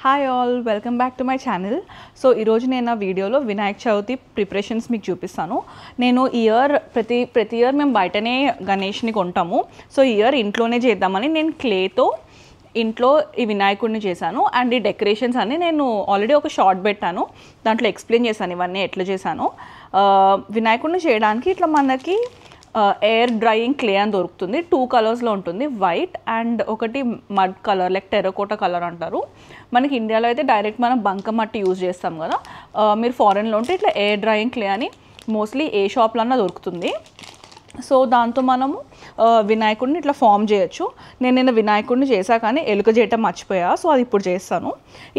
Hi all, welcome back to my channel. So ఈరోజు నేను నా వీడియోలో వినాయక చవితి ప్రిపరేషన్స్ మీకు చూపిస్తాను. నేను ప్రతి ఇయర్ మేము బయటనే గణేష్ని కొంటాము. సో ఈ ఇయర్ ఇంట్లోనే చేద్దామని నేను క్లేతో ఇంట్లో ఈ వినాయకుడిని చేశాను. అండ్ ఈ డెకరేషన్స్ అన్నీ నేను ఆల్రెడీ ఒక షార్ట్ పెట్టాను, దాంట్లో ఎక్స్ప్లెయిన్ చేశాను ఇవన్నీ ఎట్లా చేశాను. వినాయకుడిని చేయడానికి ఇట్లా మనకి ఎయిర్ డ్రైయింగ్ క్లే అని దొరుకుతుంది. 2 కలర్స్లో ఉంటుంది, వైట్ అండ్ ఒకటి mud colour, like terracotta colour అంటారు. మనకి ఇండియాలో అయితే డైరెక్ట్ మనం బంకమట్టి యూజ్ చేస్తాం కదా. మీరు ఫారెన్లో ఉంటే ఇట్లా ఎయిర్ డ్రైయింగ్ క్లే అని మోస్ట్లీ ఏ షాప్లన్నా దొరుకుతుంది. సో దాంతో మనము వినాయకుడిని ఇట్లా ఫామ్ చేయొచ్చు. నేను వినాయకుడిని చేశా కానీ ఎలుక చేయటం మర్చిపోయా, సో అది ఇప్పుడు చేస్తాను.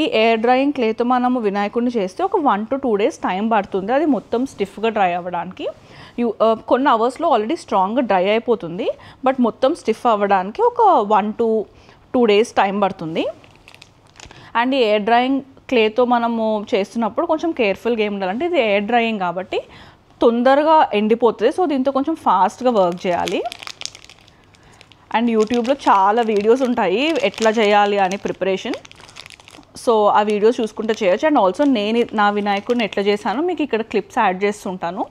ఈ ఎయిర్ డ్రైయింగ్ క్లేతో మనము వినాయకుడిని చేస్తే ఒక 1 to 2 days టైం పడుతుంది. అది మొత్తం స్టిఫ్గా డ్రై అవ్వడానికి. కొన్ని అవర్స్లో ఆల్రెడీ స్ట్రాంగ్గా డ్రై అయిపోతుంది, బట్ మొత్తం స్టిఫ్ అవ్వడానికి ఒక 1 to 2 days టైం పడుతుంది. అండ్ ఈ ఎయిర్ డ్రైయింగ్ క్లేతో మనము చేస్తున్నప్పుడు కొంచెం కేర్ఫుల్గా ఏమి ఉండాలంటే, ఇది ఎయిర్ డ్రైయింగ్ కాబట్టి తొందరగా ఎండిపోతుంది. సో దీంతో కొంచెం ఫాస్ట్గా వర్క్ చేయాలి. అండ్ యూట్యూబ్లో చాలా వీడియోస్ ఉంటాయి ఎట్లా చేయాలి అని ప్రిపరేషన్. సో ఆ వీడియోస్ చూసుకుంటే చేయొచ్చు. అండ్ ఆల్సో నేను నా వినాయకుడిని ఎట్లా చేశానో మీకు ఇక్కడ క్లిప్స్ యాడ్ చేస్తుంటాను.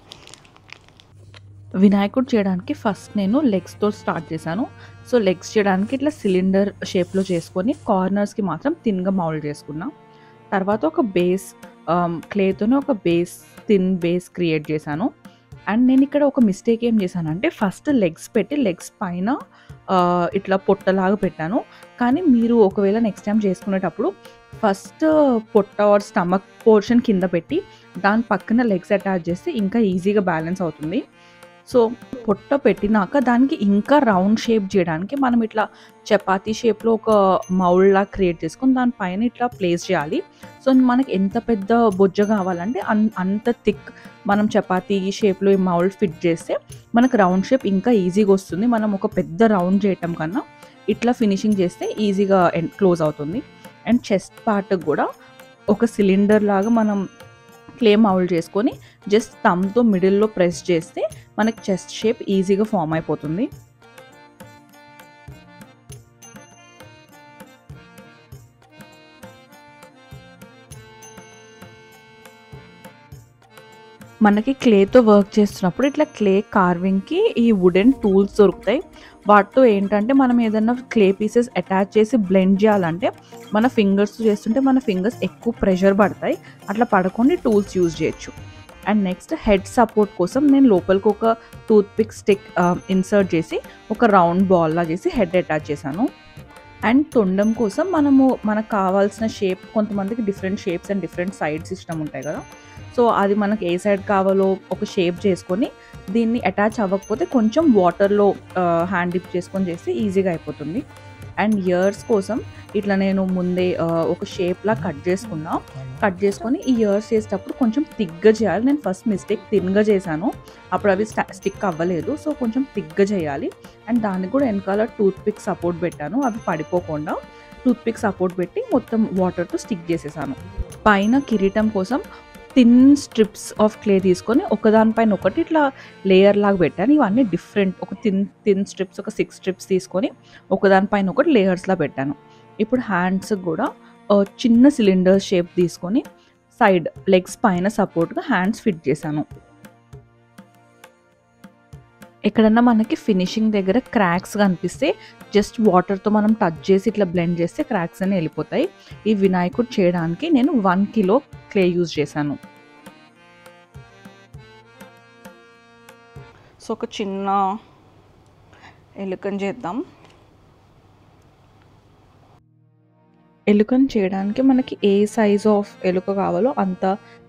వినాయకుడు చేయడానికి ఫస్ట్ నేను లెగ్స్తో స్టార్ట్ చేశాను. సో లెగ్స్ చేయడానికి ఇట్లా సిలిండర్ షేప్లో చేసుకొని కార్నర్స్కి మాత్రం థిన్గా మౌల్డ్ చేసుకున్నా. తర్వాత ఒక బేస్ క్లేతోనే ఒక థిన్ బేస్ క్రియేట్ చేశాను. అండ్ నేను ఇక్కడ ఒక మిస్టేక్ ఏం చేశానంటే, ఫస్ట్ లెగ్స్ పెట్టి లెగ్స్ పైన ఇట్లా పొట్టలాగా పెట్టాను. కానీ మీరు ఒకవేళ నెక్స్ట్ టైం చేసుకునేటప్పుడు ఫస్ట్ పొట్ట ఆర్ స్టమక్ పోర్షన్ కింద పెట్టి దాని పక్కన లెగ్స్ అటాచ్ చేస్తే ఇంకా ఈజీగా బ్యాలెన్స్ అవుతుంది. సో పొట్ట పెట్టినాక దానికి ఇంకా రౌండ్ షేప్ చేయడానికి మనం ఇట్లా చపాతీ షేప్లో ఒక మౌల్డ్లా క్రియేట్ చేసుకొని దానిపైన ఇట్లా ప్లేస్ చేయాలి. సో మనకి ఎంత పెద్ద బొజ్జ కావాలంటే అంత థిక్ మనం చపాతీ షేప్లో ఈ మౌల్డ్ ఫిట్ చేస్తే మనకు రౌండ్ షేప్ ఇంకా ఈజీగా వస్తుంది. మనం ఒక పెద్ద రౌండ్ చేయటం కన్నా ఇట్లా ఫినిషింగ్ చేస్తే ఈజీగా క్లోజ్ అవుతుంది. అండ్ చెస్ట్ పార్ట్ కూడా ఒక సిలిండర్ లాగా మనం క్లే మౌల్డ్ చేసుకొని జస్ట్ థమ్తో మిడిల్లో ప్రెస్ చేస్తే మనకి చెస్ట్ షేప్ ఈజీగా ఫామ్ అయిపోతుంది. మనకి క్లేతో వర్క్ చేస్తున్నప్పుడు ఇట్లా క్లే కార్వింగ్కి ఈ వుడెన్ టూల్స్ దొరుకుతాయి. వాటితో ఏంటంటే మనం ఏదైనా క్లే పీసెస్ అటాచ్ చేసి బ్లెండ్ చేయాలంటే మన ఫింగర్స్ చేస్తుంటే మన ఫింగర్స్ ఎక్కువ ప్రెషర్ పడతాయి. అట్లా పడకుండా టూల్స్ యూజ్ చేయొచ్చు. అండ్ నెక్స్ట్ హెడ్ సపోర్ట్ కోసం నేను లోపలికి ఒక టూత్పిక్ స్టిక్ ఇన్సర్ట్ చేసి ఒక రౌండ్ బాల్లా చేసి హెడ్ అటాచ్ చేశాను. అండ్ తొండం కోసం మనకు కావాల్సిన షేప్, కొంతమందికి different shapes and different sides ఇష్టం ఉంటాయి కదా. సో అది మనకు ఏ సైడ్ కావాలో ఒక షేప్ చేసుకొని దీన్ని అటాచ్ అవ్వకపోతే కొంచెం వాటర్లో హ్యాండ్ డిప్ చేసుకొని చేస్తే ఈజీగా అయిపోతుంది. అండ్ ఇయర్స్ కోసం ఇట్లా నేను ముందే ఒక షేప్లా కట్ చేసుకొని ఈ ఇయర్స్ చేసేటప్పుడు కొంచెం థిక్గా చేయాలి. నేను ఫస్ట్ మిస్టేక్ థిన్గా చేశాను, అప్పుడు అవి స్టిక్ అవ్వలేదు. సో కొంచెం థిక్గా చేయాలి. అండ్ దానికి కూడా వెనకాల టూత్పిక్ సపోర్ట్ పెట్టాను, అవి పడిపోకుండా టూత్పిక్ సపోర్ట్ పెట్టి మొత్తం వాటర్తో స్టిక్ చేసేసాను. పైన కిరీటం కోసం థిన్ స్ట్రిప్స్ ఆఫ్ క్లే తీసుకొని ఒకదానిపైన ఒకటి ఇట్లా లేయర్ లాగా పెట్టాను. ఇవన్నీ డిఫరెంట్, ఒక థిన్ స్ట్రిప్స్ ఒక 6 స్ట్రిప్స్ తీసుకొని ఒకదానిపైన ఒకటి లేయర్స్లా పెట్టాను. ఇప్పుడు హ్యాండ్స్ కూడా చిన్న సిలిండర్ షేప్ తీసుకొని సైడ్ లెగ్స్ పైన సపోర్ట్గా హ్యాండ్స్ ఫిట్ చేశాను. ఎక్కడన్నా మనకి ఫినిషింగ్ దగ్గర క్రాక్స్ కనిపిస్తే జస్ట్ వాటర్తో మనం టచ్ చేసి ఇట్లా బ్లెండ్ చేస్తే క్రాక్స్ అన్నీ వెళ్ళిపోతాయి. ఈ వినాయకుడు చేయడానికి నేను 1 kilo క్లే యూజ్ చేశాను. సో ఒక చిన్న ఎలుకని చేద్దాం. ఎలుకని చేయడానికి మనకి ఏ సైజ్ ఆఫ్ ఎలుక కావాలో అంత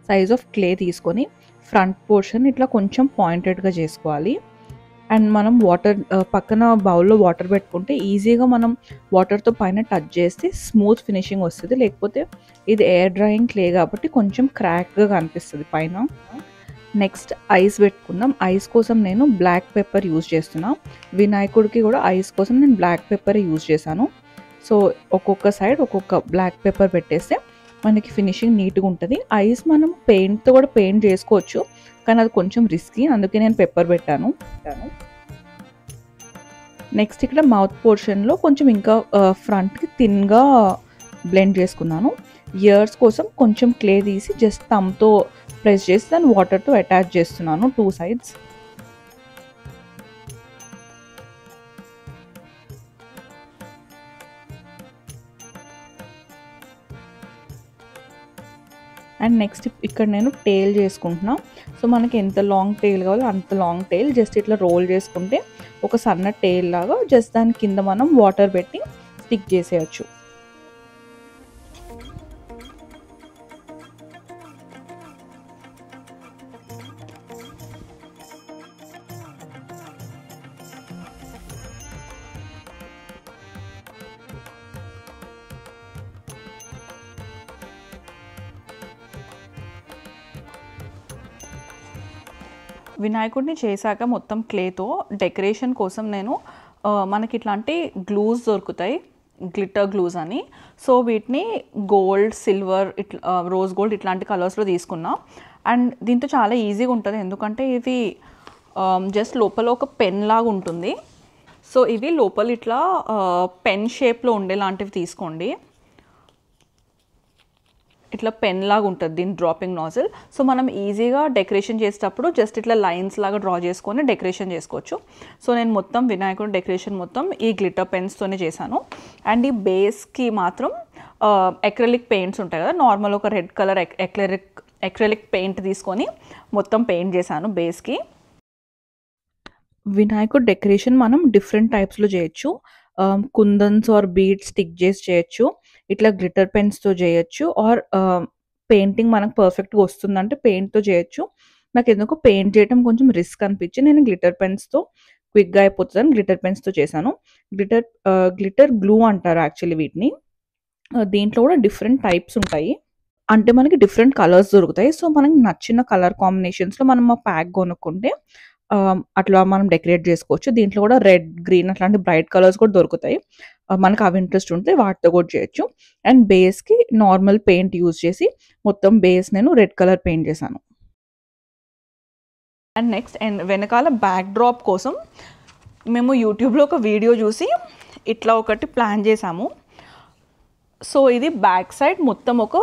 సైజ్ ఆఫ్ క్లే తీసుకొని ఫ్రంట్ పోర్షన్ ఇట్లా కొంచెం పాయింటెడ్గా చేసుకోవాలి. అండ్ మనం వాటర్ పక్కన బౌల్లో వాటర్ పెట్టుకుంటే ఈజీగా మనం వాటర్తో పైన టచ్ చేస్తే స్మూత్ ఫినిషింగ్ వస్తుంది. లేకపోతే ఇది ఎయిర్ డ్రైయింగ్ క్లే కాబట్టి కొంచెం క్రాక్గా కనిపిస్తుంది పైన. నెక్స్ట్ ఐస్ పెట్టుకుందాం. ఐస్ కోసం నేను బ్లాక్ పెప్పర్ యూజ్ చేస్తున్నా. వినాయకుడికి కూడా ఐస్ కోసం నేను బ్లాక్ పెప్పర్ యూజ్ చేశాను. సో ఒక్కొక్క సైడ్ ఒక్కొక్క బ్లాక్ పెప్పర్ పెట్టేస్తే మనకి ఫినిషింగ్ నీట్గా ఉంటుంది. ఐస్ మనం పెయింట్తో కూడా పెయింట్ చేసుకోవచ్చు, కానీ అది కొంచెం రిస్కీ, అందుకే నేను పెప్పర్ పెట్టాను. నెక్స్ట్ ఇక్కడ మౌత్ పోర్షన్లో కొంచెం ఇంకా ఫ్రంట్కి థిన్గా బ్లెండ్ చేసుకున్నాను. ఇయర్స్ కోసం కొంచెం క్లే తీసి జస్ట్ థమ్తో ప్రెస్ చేసి దాన్ని వాటర్తో అటాచ్ చేస్తున్నాను 2 sides. అండ్ నెక్స్ట్ ఇక్కడ నేను టెయిల్ చేసుకుంటున్నా. సో మనకి ఎంత లాంగ్ టెయిల్ కావాలో అంత లాంగ్ టెయిల్ జస్ట్ ఇట్లా రోల్ చేసుకుంటే ఒక సన్న టెయిల్ లాగా జస్ట్ దాని కింద మనం వాటర్ పెట్టి స్టిక్ చేసేయచ్చు. వినాయకుడిని చేశాక మొత్తం క్లేతో డెకరేషన్ కోసం నేను మనకి ఇట్లాంటి గ్లూస్ దొరుకుతాయి, గ్లిటర్ గ్లూస్ అని. సో వీటిని గోల్డ్, సిల్వర్, ఇట్లా రోజ్ గోల్డ్ ఇట్లాంటి కలర్స్లో తీసుకున్నా. అండ్ దీంతో చాలా ఈజీగా ఉంటుంది ఎందుకంటే ఇవి జస్ట్ లోపల ఒక పెన్ లాగా ఉంటుంది. సో ఇవి లోపల ఇట్లా పెన్ షేప్లో ఉండేలాంటివి తీసుకోండి. ఇట్లా పెన్ లాగా ఉంటుంది దీని డ్రాపింగ్ నాజిల్. సో మనం ఈజీగా డెకరేషన్ చేసేటప్పుడు జస్ట్ ఇట్లా లైన్స్ లాగా డ్రా చేసుకొని డెకరేషన్ చేసుకోవచ్చు. సో నేను మొత్తం వినాయకుడి డెకరేషన్ మొత్తం ఈ గ్లిటర్ పెన్స్తోనే చేశాను. అండ్ ఈ బేస్కి మాత్రం ఎక్రిలిక్ పెయింట్స్ ఉంటాయి కదా, నార్మల్ ఒక రెడ్ కలర్ ఎక్రిలిక్ పెయింట్ తీసుకొని మొత్తం పెయింట్ చేశాను బేస్కి. వినాయకుడి డెకరేషన్ మనం డిఫరెంట్ టైప్స్లో చేయొచ్చు. కుందన్స్ ఆర్ బీడ్స్ స్టిక్ చేసి చేయొచ్చు, ఇట్లా గ్లిటర్ పెన్స్తో చేయొచ్చు, ఆర్ పెయింటింగ్ మనకు పర్ఫెక్ట్గా వస్తుందంటే పెయింట్తో చేయొచ్చు. నాకు ఎందుకు పెయింట్ చేయడం కొంచెం రిస్క్ అనిపించి నేను గ్లిటర్ పెన్స్తో క్విక్గా అయిపోతుందని గ్లిటర్ పెన్స్తో చేశాను. గ్లిటర్ గ్లూ అంటారు యాక్చువల్లీ వీటిని. దీంట్లో కూడా డిఫరెంట్ టైప్స్ ఉంటాయి, అంటే మనకి డిఫరెంట్ కలర్స్ దొరుకుతాయి. సో మనకి నచ్చిన కలర్ కాంబినేషన్స్లో మనం ఆ ప్యాక్ కొనుక్కుంటే అట్లా మనం డెకరేట్ చేసుకోవచ్చు. దీంట్లో కూడా రెడ్, గ్రీన్ అట్లాంటి బ్రైట్ కలర్స్ కూడా దొరుకుతాయి. మనకు అవి ఇంట్రెస్ట్ ఉంటే వాటితో కూడా చేయొచ్చు. అండ్ బేస్కి నార్మల్ పెయింట్ యూజ్ చేసి మొత్తం బేస్ నేను రెడ్ కలర్ పెయింట్ చేశాను. అండ్ నెక్స్ట్ వెనకాల బ్యాక్ డ్రాప్ కోసం మేము యూట్యూబ్లో ఒక వీడియో చూసి ఇట్లా ఒకటి ప్లాన్ చేసాము. సో ఇది బ్యాక్ సైడ్ మొత్తం ఒక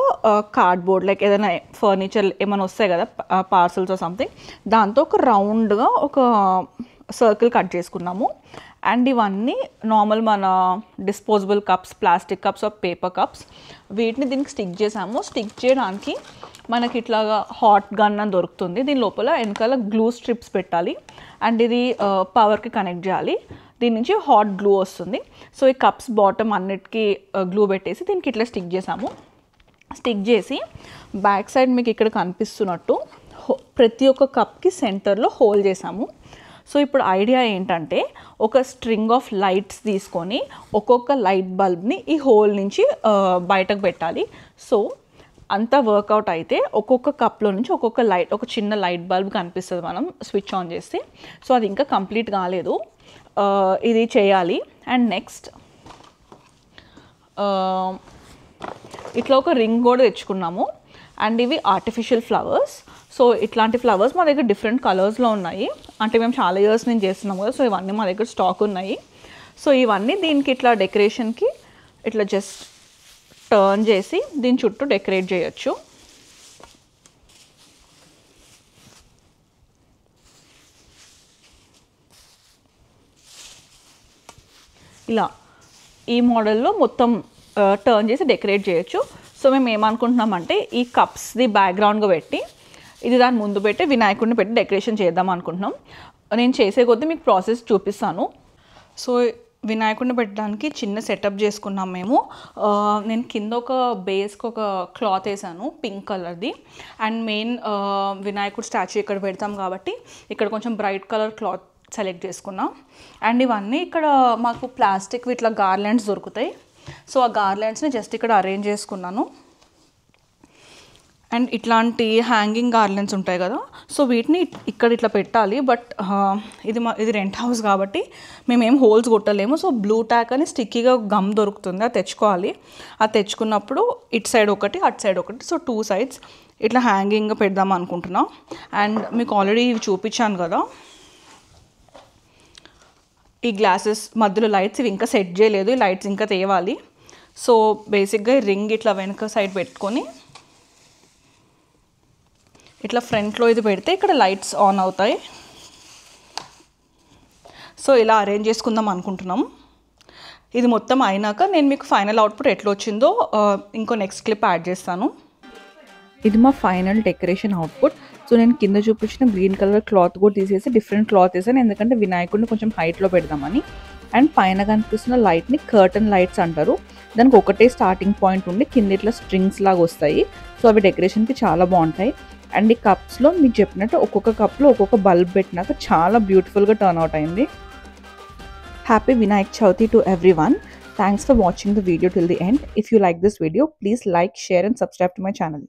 కార్డ్బోర్డ్ లైక్ ఏదైనా ఫర్నిచర్ ఏమైనా వస్తాయి కదా పార్సల్స్ సంథింగ్, దాంతో ఒక రౌండ్గా ఒక సర్కిల్ కట్ చేసుకున్నాము. అండ్ ఇవన్నీ నార్మల్ మన disposable cups, plastic cups are paper cups, వీటిని దీనికి స్టిక్ చేసాము. స్టిక్ చేయడానికి మనకి ఇట్లాగా హాట్ గన్ అని దొరుకుతుంది. దీని లోపల వెనకాల గ్లూ స్ట్రిప్స్ పెట్టాలి అండ్ ఇది పవర్కి కనెక్ట్ చేయాలి. దీని నుంచి హాట్ గ్లూ వస్తుంది. సో ఈ కప్స్ బాటమ్ అన్నిటికీ గ్లూ పెట్టేసి దీనికి ఇట్లా స్టిక్ చేసాము. స్టిక్ చేసి బ్యాక్ సైడ్ మీకు ఇక్కడ కనిపిస్తున్నట్టు ప్రతి ఒక్క కప్కి సెంటర్లో హోల్ చేసాము. సో ఇప్పుడు ఐడియా ఏంటంటే ఒక స్ట్రింగ్ ఆఫ్ లైట్స్ తీసుకొని ఒక్కొక్క లైట్ బల్బ్ని ఈ హోల్ నుంచి బయటకు పెట్టాలి. సో అంతా వర్కౌట్ అయితే ఒక్కొక్క కప్లో నుంచి ఒక్కొక్క లైట్, ఒక చిన్న లైట్ బల్బ్ కనిపిస్తుంది మనం స్విచ్ ఆన్ చేస్తే. సో అది ఇంకా కంప్లీట్ కాలేదు, ఇది చేయాలి. అండ్ నెక్స్ట్ ఇట్లా ఒక రింగ్ కూడా తెచ్చుకున్నాము. అండ్ ఇవి ఆర్టిఫిషియల్ ఫ్లవర్స్. సో ఇట్లాంటి ఫ్లవర్స్ మా దగ్గర డిఫరెంట్ కలర్స్లో ఉన్నాయి, అంటే మేము చాలా ఇయర్స్ నుంచి చేస్తున్నాము కదా. సో ఇవన్నీ మా దగ్గర స్టాక్ ఉన్నాయి. సో ఇవన్నీ దీనికి ఇట్లా డెకరేషన్కి ఇట్లా జస్ట్ టర్న్ చేసి దీని చుట్టూ డెకరేట్ చేయొచ్చు. ఇలా ఈ మోడల్లో మొత్తం టర్న్ చేసి డెకరేట్ చేయొచ్చు. సో మేము ఏమనుకుంటున్నామంటే ఈ కప్స్ది బ్యాక్గ్రౌండ్గా పెట్టి ఇది దాని ముందు పెట్టి వినాయకుడిని పెట్టి డెకరేషన్ చేద్దాం అనుకుంటున్నాం. నేను చేసే కొద్దీ మీకు ప్రాసెస్ చూపిస్తాను. సో వినాయకుడిని పెట్టడానికి చిన్న సెటప్ చేసుకున్నాం మేము. నేను కింద ఒక బేస్కి ఒక క్లాత్ వేసాను పింక్ కలర్ది. అండ్ మెయిన్ వినాయకుడు స్టాచ్యూ ఇక్కడ పెడతాం కాబట్టి ఇక్కడ కొంచెం బ్రైట్ కలర్ క్లాత్ సెలెక్ట్ చేసుకున్నాం. అండ్ ఇవన్నీ ఇక్కడ మాకు ప్లాస్టిక్ ఇట్లా గార్లెండ్స్ దొరుకుతాయి. సో ఆ గార్లెండ్స్ని జస్ట్ ఇక్కడ అరేంజ్ చేసుకున్నాను. అండ్ ఇట్లాంటి హ్యాంగింగ్ గార్లెండ్స్ ఉంటాయి కదా, సో వీటిని ఇక్కడ ఇట్లా పెట్టాలి. బట్ ఇది రెంట్ హౌస్ కాబట్టి మేమేం హోల్స్ కొట్టలేము. సో బ్లూ టాక్ అని స్టిక్కీగా గమ్ దొరుకుతుంది, అది తెచ్చుకోవాలి. అది తెచ్చుకున్నప్పుడు ఇటు సైడ్ ఒకటి అటు సైడ్ ఒకటి, సో 2 sides ఇట్లా హ్యాంగింగ్గా పెడదాం అనుకుంటున్నాం. అండ్ మీకు ఆల్రెడీ ఇవి చూపించాను కదా, ఈ గ్లాసెస్ మధ్యలో లైట్స్ ఇవి ఇంకా సెట్ చేయలేదు, ఈ లైట్స్ ఇంకా తేవాలి. సో బేసిక్గా రింగ్ ఇట్లా వెనక సైడ్ పెట్టుకొని ఇట్లా ఫ్రంట్లో ఇది పెడితే ఇక్కడ లైట్స్ ఆన్ అవుతాయి. సో ఇలా అరేంజ్ చేసుకుందాం అనుకుంటున్నాం. ఇది మొత్తం అయినాక నేను మీకు ఫైనల్ అవుట్పుట్ ఎట్లా వచ్చిందో ఇంకో నెక్స్ట్ క్లిప్ యాడ్ చేస్తాను. ఇది మా ఫైనల్ డెకరేషన్ అవుట్పుట్. సో నేను కింద చూపించిన గ్రీన్ కలర్ క్లాత్ కూడా తీసేసి డిఫరెంట్ క్లాత్ వేసాను, ఎందుకంటే వినాయకుడిని కొంచెం హైట్లో పెడదామని. అండ్ పైన కనిపిస్తున్న లైట్ని కర్టన్ లైట్స్ అంటారు. దానికి ఒకటే స్టార్టింగ్ పాయింట్ ఉండి కింద ఇట్లా స్ట్రింగ్స్ లాగా వస్తాయి. సో అవి డెకరేషన్కి చాలా బాగుంటాయి. అండ్ ఈ కప్స్లో మీకు చెప్పినట్టు ఒక్కొక్క కప్లో ఒక్కొక్క బల్బ్ పెట్టినాక చాలా బ్యూటిఫుల్గా టర్న్ అవుట్ అయింది. Happy Vinayak Chauthi to everyone. Thanks for watching the video till the end. If you like this video, please like, share and subscribe to my channel.